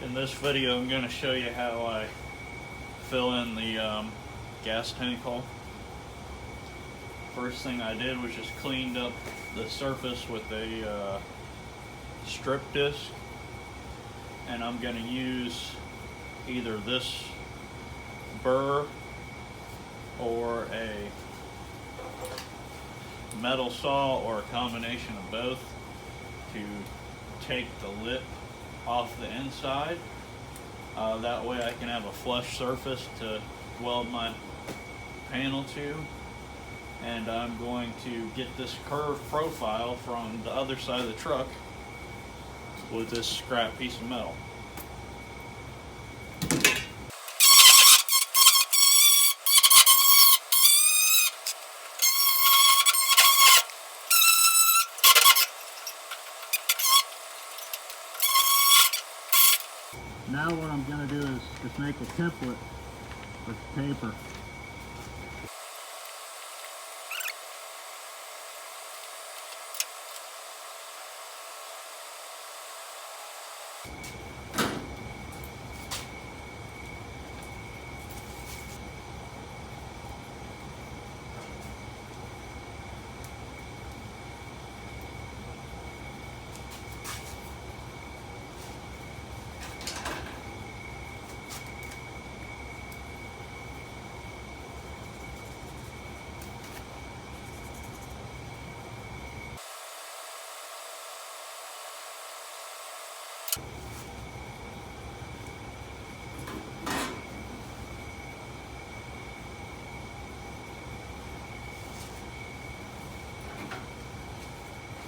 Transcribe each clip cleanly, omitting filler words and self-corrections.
In this video, I'm going to show you how I fill in the gas tank hole. First thing I did was just cleaned up the surface with a strip disc, and I'm going to use either this burr or a metal saw or a combination of both to take the lip off the inside. That way I can have a flush surface to weld my panel to. And I'm going to get this curved profile from the other side of the truck with this scrap piece of metal. Now what I'm going to do is just make a template with paper.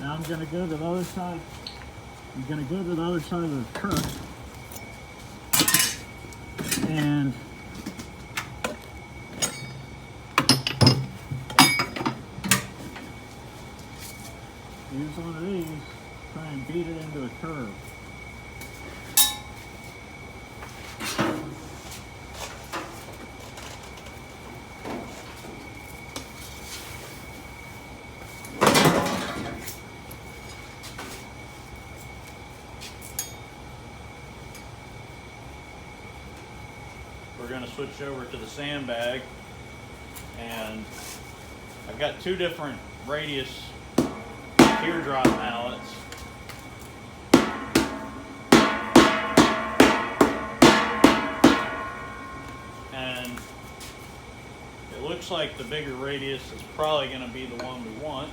Now I'm going to go to the other side. I'm going to go to the other side of the truck and use one of these, try and beat it into a curve. We're going to switch over to the sandbag, and I've got two different radius teardrop mallets. And it looks like the bigger radius is probably going to be the one we want.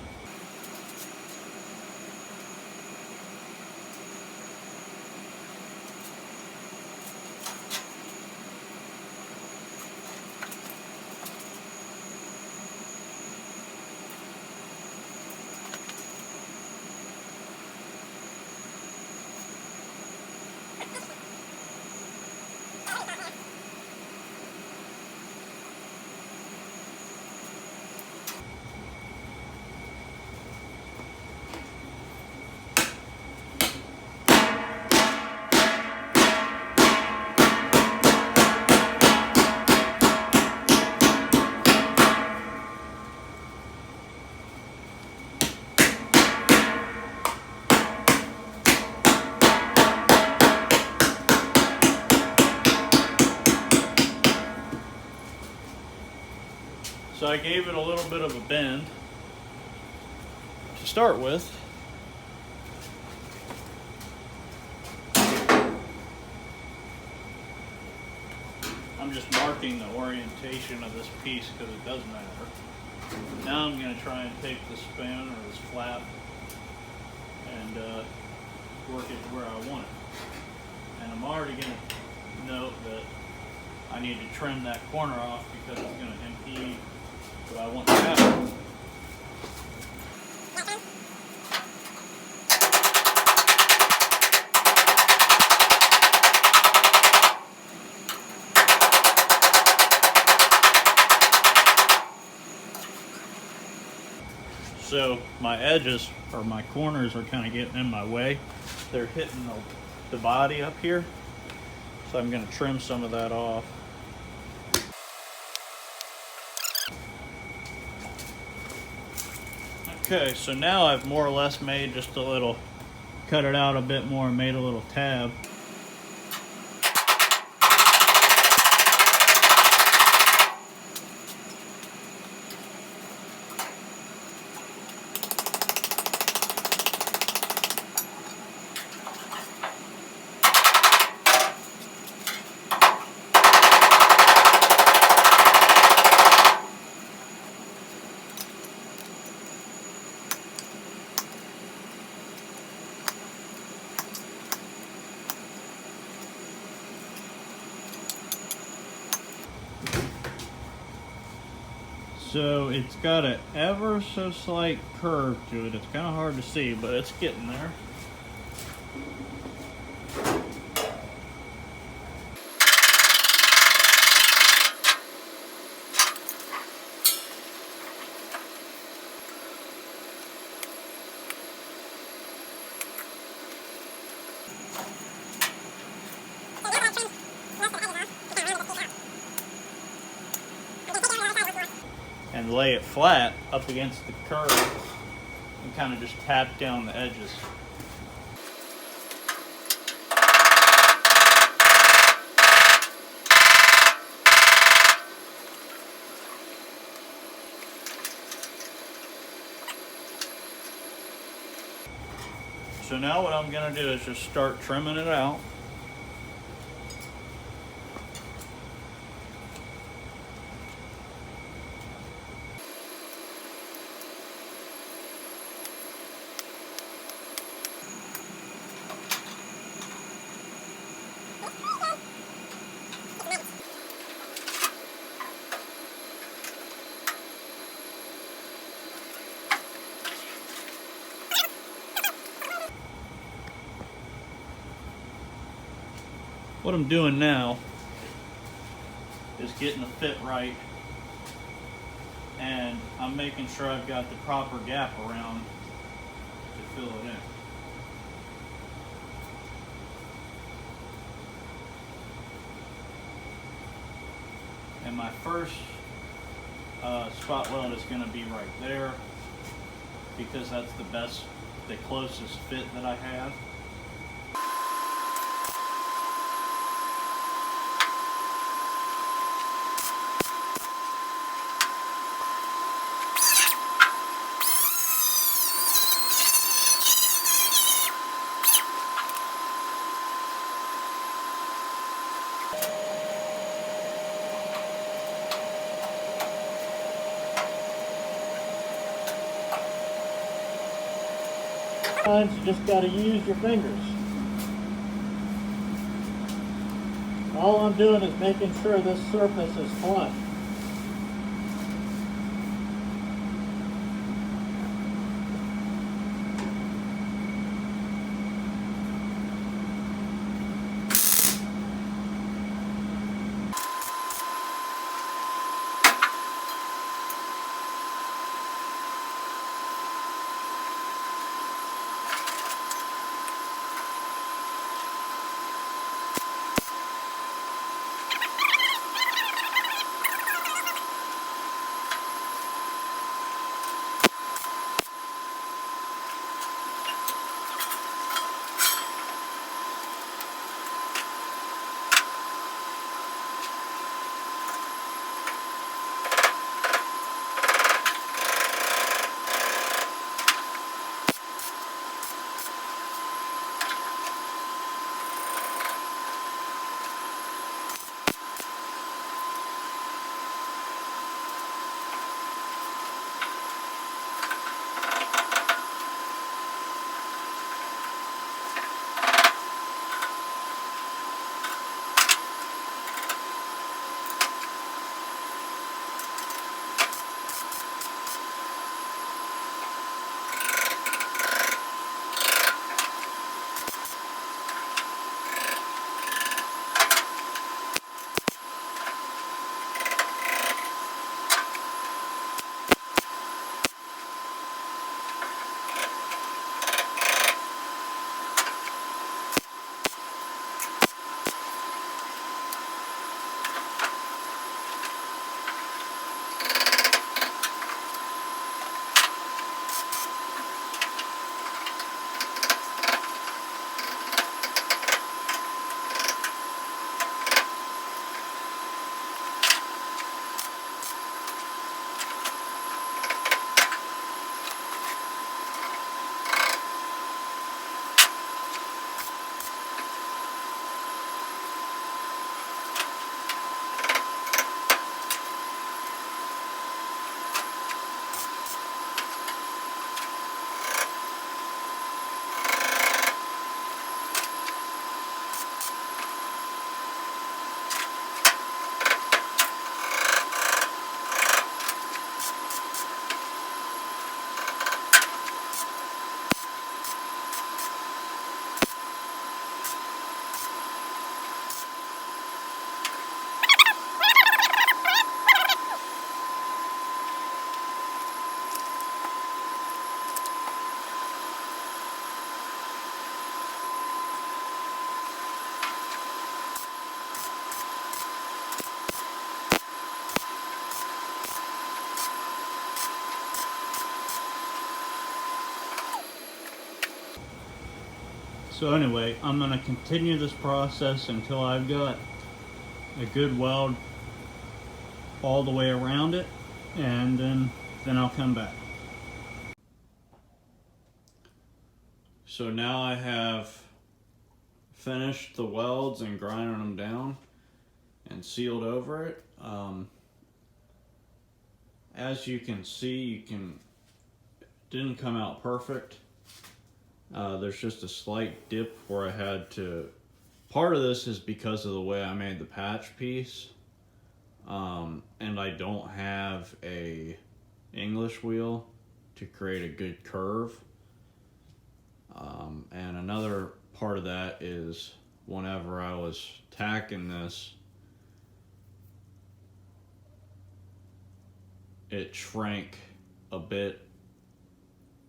So I gave it a little bit of a bend to start with. I'm just marking the orientation of this piece because it does matter. Now I'm going to try and take the span or this flap and work it to where I want it. And I'm already going to note that I need to trim that corner off because it's going to impede what I want to happen. So my edges or my corners are kind of getting in my way. They're hitting the body up here. So I'm going to trim some of that off. Okay, so now I've more or less made just a little, cut it out a bit more and made a little tab. So it's got an ever so slight curve to it. It's kind of hard to see, but it's getting there. And lay it flat up against the curve and kind of just tap down the edges. So now what I'm going to do is just start trimming it out. What I'm doing now is getting the fit right, and I'm making sure I've got the proper gap around to fill it in. And my first spot weld is going to be right there because that's the closest fit that I have. Sometimes you just got to use your fingers. All I'm doing is making sure this surface is flush. So anyway, I'm going to continue this process until I've got a good weld all the way around it, and then I'll come back. So now I have finished the welds and grinding them down and sealed over it. As you can see, didn't come out perfect. There's just a slight dip where I had to. Part of this is because of the way I made the patch piece, and I don't have a English wheel to create a good curve. And another part of that is whenever I was tacking this, it shrank a bit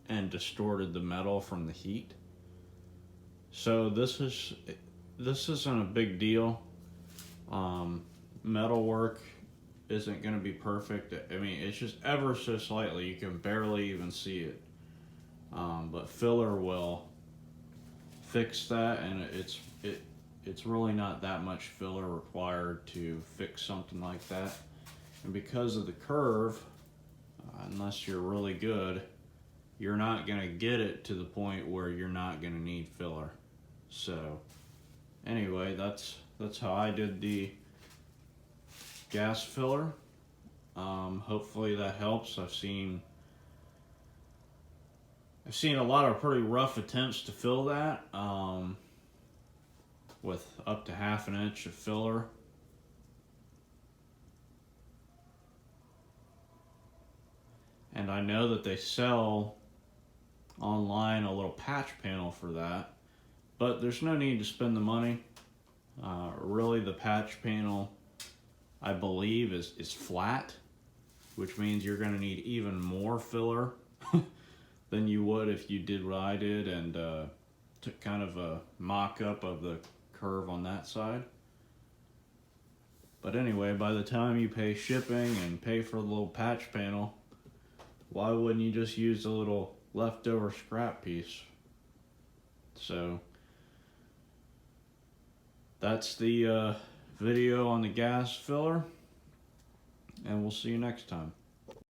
and distorted the metal from the heat. So this isn't a big deal. Metal work isn't going to be perfect. I mean, it's just ever so slightly. You can barely even see it. But filler will fix that, and it's really not that much filler required to fix something like that. And because of the curve, unless you're really good, you're not going to get it to the point where you're not going to need filler. So anyway, that's how I did the gas filler. Hopefully that helps. I've seen a lot of pretty rough attempts to fill that with up to 1/2 inch of filler. And I know that they sell online a little patch panel for that, but there's no need to spend the money. Really, the patch panel, I believe, is flat, which means you're going to need even more filler than you would if you did what I did and took kind of a mock-up of the curve on that side. But anyway, by the time you pay shipping and pay for the little patch panel, why wouldn't you just use a little leftover scrap piece? So that's the video on the gas filler, and we'll see you next time.